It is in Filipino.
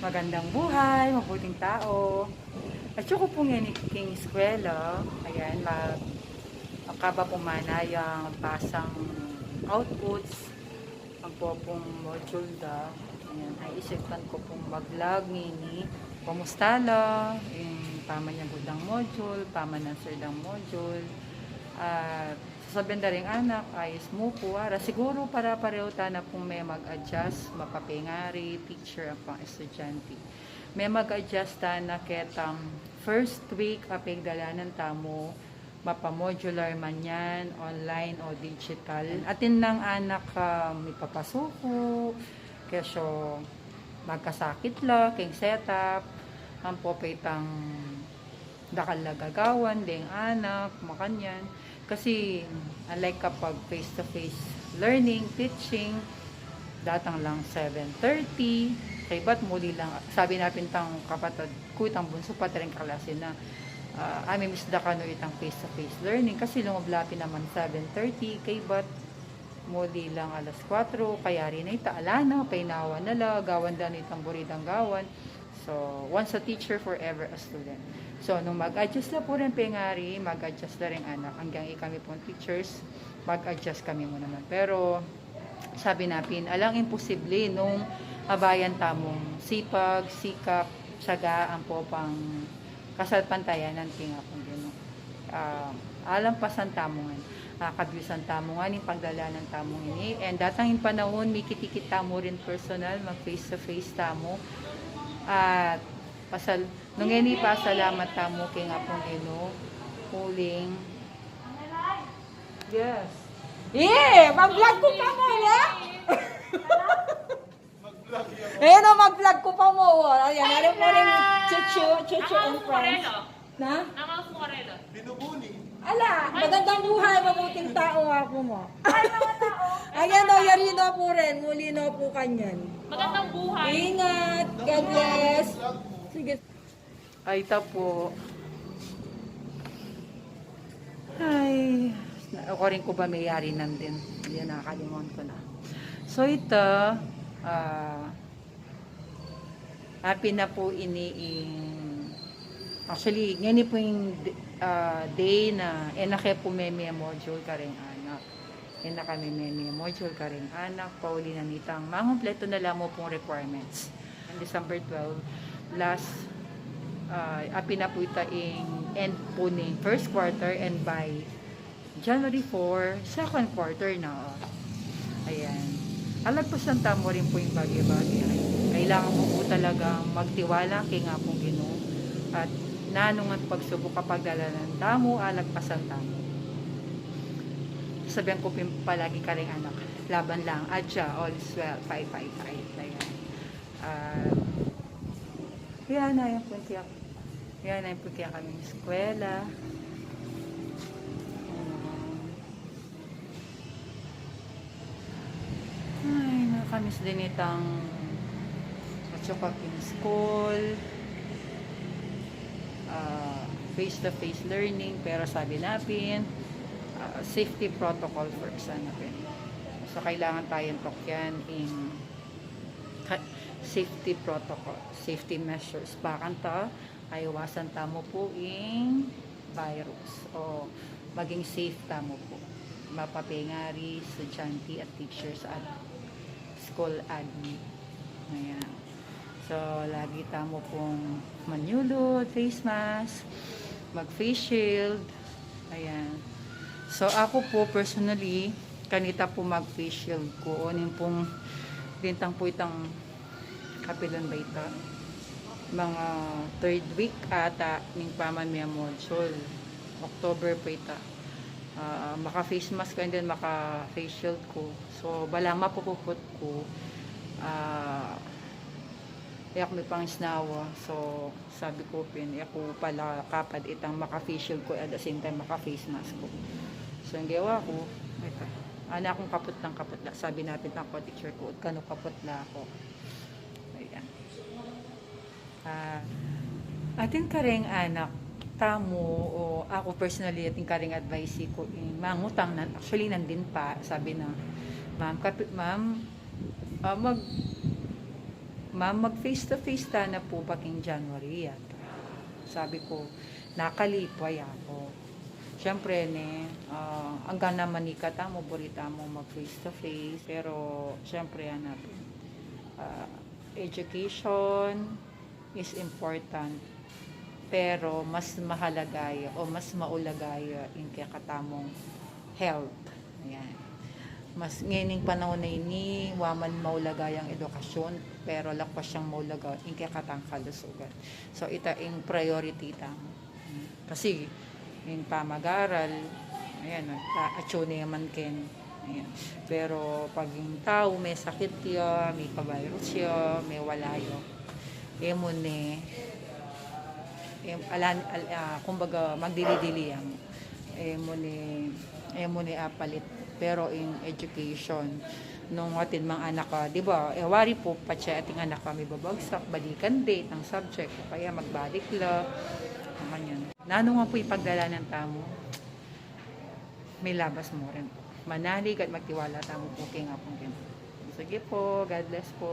magandang buhay, mabuting tao. At saka po nga ni King Eskwela, ayan, magkabapumanayang pasang outputs, ang po pong module da. Ayan, ay isipan ko pong mag-vlog nini. Kumusta la? Yung paman niya budang module, paman ng serdang module. At sasabihin na rin anak, ayos mo po. Siguro para pareho na kung may mag-adjust, mapapingari, teacher ang pang estudyante. May mag-adjust na ketang first week apigdalanan tamo, mapamodular man yan, online o digital. Atin ng anak may papasuko, kesyo magkasakit la, king setup, ang popitang dakal gagawan, ding anak, makanyan. Kasi, unlike kapag face-to-face learning, teaching, datang lang 7:30, kay ba't muli lang, sabi natin tang kapatid, kutang bunso pa rin klase na, amin misda ka no itang face-to-face learning, kasi lumablapi naman 7:30, kay ba't muli lang alas 4, kaya rin ay taalana, painawan nala, gawan dan itang buridang gawan. So, once a teacher, forever a student. So, nung mag-adjust na po rin pengari, mag-adjust na rin anak. Hanggang kami po teachers, mag-adjust kami mo naman. Pero, sabi natin, alang imposible nung abayan tamong sipag, sikap, tiyaga, ang po pang kasalpantayanan, tinga po din. Alam pasan tamongan. Kabyusan tamongan, yung pagdala ng tamong ini. And datang yung panahon, may kitikit tamo rin personal, mag-face-to-face tamo. At nung ini pa, salamat tamo kay nga pong ino, huling. Yes. Mag-vlog ko pa mo, ya? Ayan o, mag-vlog ko pa mo. Ayan, alam mo rin, chuchu and friends. Na? Nakaw Morelo. Binubuni. Ala, magandang buhay, mabuting tao ako mo. Ay, mga tao. Ayan o, yarino po rin, muli no po kanyan. Magandang buhay. Ingat, God bless. Sige. Ay, tapo. Ay, ako rin ko ba may yari nandin. Yan, nakakalimutan ko na. So, ito, happy na po actually, ngayon po yung day na enake po may module ka rin anak. Na kami may module ka rin anak. Pauli na nitang mangumpleto na lang mo pong requirements. On December 12, last api na po ito end po ni first quarter and by January 4, second quarter na. Ayan. Alagpasan tamo rin po yung bagay-bagay. Kailangan mo po talagang magtiwala kay nga pong Ginoo. At nanong at pagsubok kapag dala ng damo, alagpasan tamo. Sabihan ko palagi ka rin anak, laban lang, adya, all is well, 555. Ayan. Yan na yung puntiyak. Yan na yung puntiyak kaming eskwela. Ay, nakamiss din itang Merakap school. Face-to-face learning, pero sabi natin, safety protocol first natin. So, kailangan tayong tokyan in safety protocol, safety measures. Bakanta, ayawasan tamo po in virus o maging safe tamo po. Mapapengari, estudyante at teachers at school admin. Ayan. So, lagi tamo pong manyulod, face mask, mag-face shield. Ayan. So, ako po personally, kanita po mag-face shield ko. Onin pong bintang po itang kapilan ba ito? Mga third week ata, ning paman may module. October po ito. Maka-face mask ko and then maka-face shield ko. So, bala mapupuput ko. Iyak may pang snawa. So, sabi ko ako pala kapad itang maka-facial ko at the same time maka-face mask ko. So, ang gawa ko, ito. Ana akong kapot ng kapot la. Sabi natin ng teacher ko, kano kapot la ako. Ayan. Atin ka rin anak, tamo, o ako personally, atin ka rin advice ko, mangutang na, actually nandin pa, sabi na, ma'am, Ma'am, mag face to face ta na po baking January yan. Sabi ko, nakalipay ako. Siyempre, hanggang naman ikata mo, burita mo mag face to face. Pero, siyempre, education is important. Pero, mas mahalagay o mas maulagay yung kakatamong health. Ayan. Mas ngayon panahon na ini, waman maulagay ang edukasyon, pero lakwas siyang maulagay yung kakatang kalusugan. So, ita yung priority tamo. Kasi, yung pamag-aral, ayan, atsyon naman ken. Ayan. Pero, pag yung tao, may sakit siya, may kavirus siya, may walayo, emon kumbaga, magdili-dili yan. Emon apalit. Pero in education, nung atin mga anak ka, di ba, wari po pa siya ating anak ka may babagsak, balikan date ang subject, o kaya magbalik la, ganyan. Nano nga po ipagdala ng tamo, may labas mo rin po. Manalig at magtiwala tamo po, kaya nga po. Sige po, God bless po.